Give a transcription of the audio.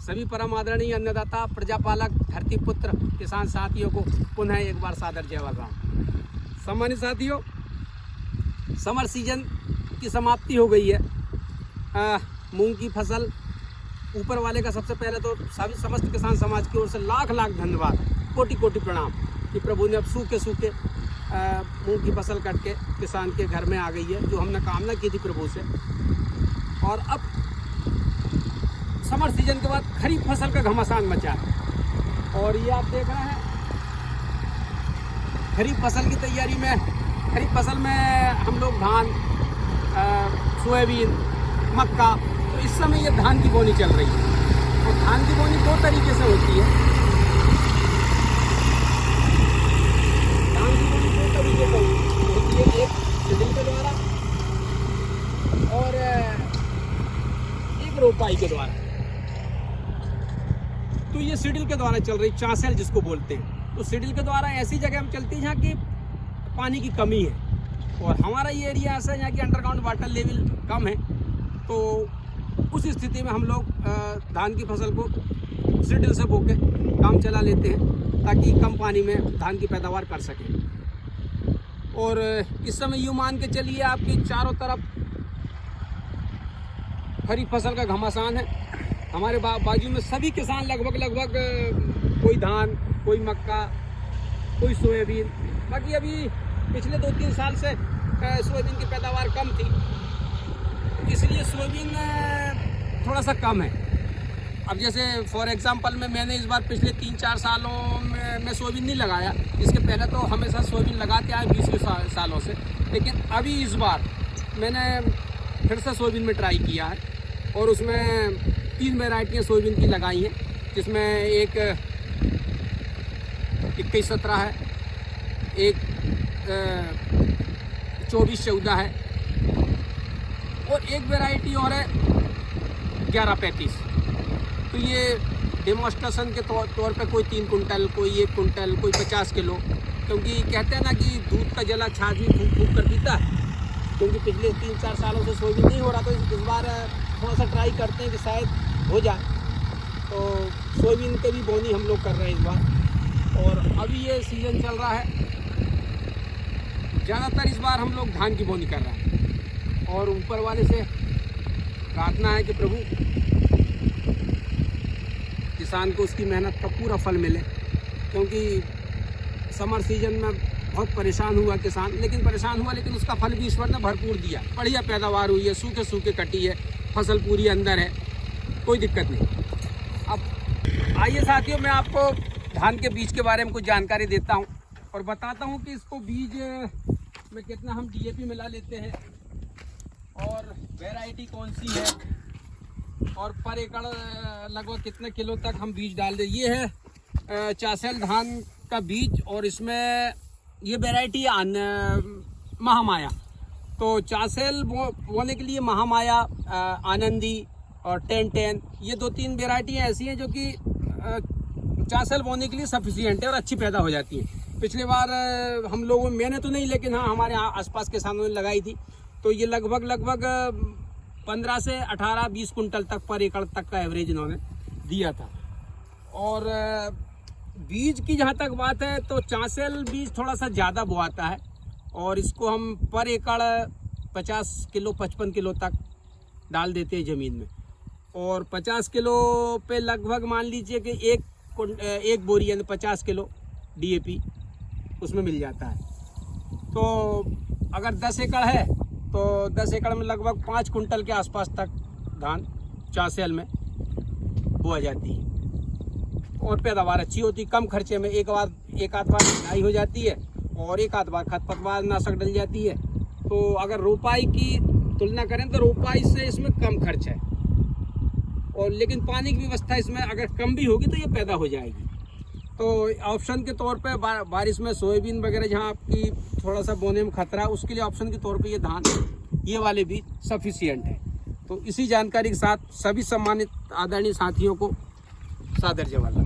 सभी परम आदरणीय अन्नदाता, प्रजापालक, धरती पुत्र किसान साथियों को पुनः एक बार सादर जय राम। सम्मानित साथियों, समर सीजन की समाप्ति हो गई है। मूंग की फसल, ऊपर वाले का सबसे पहले तो सभी समस्त किसान समाज की ओर से लाख लाख धन्यवाद, कोटि कोटि प्रणाम कि प्रभु ने अब सूखे सूखे मूंग की फसल कट के किसान के घर में आ गई है, जो हमने कामना की थी प्रभु से। और अब समर सीजन के बाद खरीफ फसल का घमासान मचा है। और ये आप देख रहे हैं खरीफ फसल की तैयारी में, खरीफ फसल में हम लोग धान, सोयाबीन, मक्का, तो इस समय ये धान की बोनी चल रही है। और धान की बोनी दो तरीके से होती है। धान की बोनी दो तरीके से होती है, एक सीडिल के द्वारा और एक रोपाई के द्वारा। तो ये सीडिल के द्वारा चल रही, चांसेल जिसको बोलते हैं। तो सीडिल के द्वारा ऐसी जगह हम चलती हैं जहाँ की पानी की कमी है, और हमारा ये एरिया ऐसा है यहाँ की अंडरग्राउंड वाटर लेवल कम है। तो उस स्थिति में हम लोग धान की फसल को सीडिल से बो के काम चला लेते हैं, ताकि कम पानी में धान की पैदावार कर सकें। और इस समय यूँ मान के चलिए आपकी चारों तरफ खरीफ फसल का घमासान है। हमारे बाजू में सभी किसान लगभग कोई धान, कोई मक्का, कोई सोयाबीन। बाकी अभी पिछले 2-3 साल से सोयाबीन की पैदावार कम थी, इसलिए सोयाबीन थोड़ा सा कम है। अब जैसे फॉर एग्जांपल में मैंने इस बार पिछले 3-4 सालों में सोयाबीन नहीं लगाया। इसके पहले तो हमेशा सोयाबीन लगाते आए 20 सालों से, लेकिन अभी इस बार मैंने फिर से सोयाबीन में ट्राई किया है। और उसमें 3 वैरायटियाँ सोयाबीन की लगाई हैं, जिसमें एक 21-17 है, एक 24-14 है, और एक वैरायटी और है 11-35। तो ये डेमोस्ट्रेशन के तौर पे कोई 3 कुंटल, कोई 1 कुंटल, कोई 50 किलो, क्योंकि कहते हैं ना कि दूध का जला छाछ भी फूंक फूंक कर पीता है। क्योंकि पिछले 3-4 सालों से सोयाबीन नहीं हो रहा, तो इस बार थोड़ा सा ट्राई करते हैं कि शायद हो जाए। तो सोयाबीन की भी बोनी हम लोग कर रहे हैं इस बार। और अभी ये सीज़न चल रहा है, ज़्यादातर इस बार हम लोग धान की बोनी कर रहे हैं। और ऊपर वाले से प्रार्थना है कि प्रभु किसान को उसकी मेहनत का पूरा फल मिले, क्योंकि समर सीजन में बहुत परेशान हुआ किसान, लेकिन उसका फल भी ईश्वर ने भरपूर दिया। बढ़िया पैदावार हुई है, सूखे सूखे कटी है, फसल पूरी अंदर है, कोई दिक्कत नहीं। अब आइए साथियों, मैं आपको धान के बीज के बारे में कुछ जानकारी देता हूँ और बताता हूँ कि इसको बीज में कितना हम DAP मिला लेते हैं, और वैरायटी कौन सी है, और पर एकड़ लगभग कितने किलो तक हम बीज डाल दें। ये है चांसेल धान का बीज, और इसमें ये वैरायटी महामाया। तो चांसेल बोने के लिए महामाया, आनंदी और 10-10, ये 2-3 वैरायटियाँ ऐसी हैं जो कि चांसेल बोने के लिए सफिशिएंट है और अच्छी पैदा हो जाती है। पिछले बार हम लोगों, मैंने तो नहीं, लेकिन हाँ हमारे आसपास किसानों ने लगाई थी। तो ये लगभग 15 से 18-20 कुंटल तक पर एकड़ तक का एवरेज इन्होंने दिया था। और बीज की जहाँ तक बात है, तो चांसेल बीज थोड़ा सा ज़्यादा बोआता है, और इसको हम पर एकड़ 50 किलो 55 किलो तक डाल देते हैं ज़मीन में। और 50 किलो पे लगभग मान लीजिए कि एक बोरी यानी 50 किलो DAP उसमें मिल जाता है। तो अगर 10 एकड़ है तो 10 एकड़ में लगभग 5 कुंटल के आसपास तक धान चांसेल में बोआ जाती है, और पैदावार अच्छी होती, कम खर्चे में। एक आध बार सिंचाई हो जाती है, और एक आध बार खरपतवार नाशक डल जाती है। तो अगर रोपाई की तुलना करें तो रोपाई से इसमें कम खर्च है, और लेकिन पानी की व्यवस्था इसमें अगर कम भी होगी तो ये पैदा हो जाएगी। तो ऑप्शन के तौर पे बारिश में सोयाबीन वगैरह जहाँ आपकी थोड़ा सा बोने में खतरा है, उसके लिए ऑप्शन के तौर पे ये धान, ये वाले भी सफिशिएंट है। तो इसी जानकारी के साथ सभी सम्मानित आदरणीय साथियों को सादर जवाहर।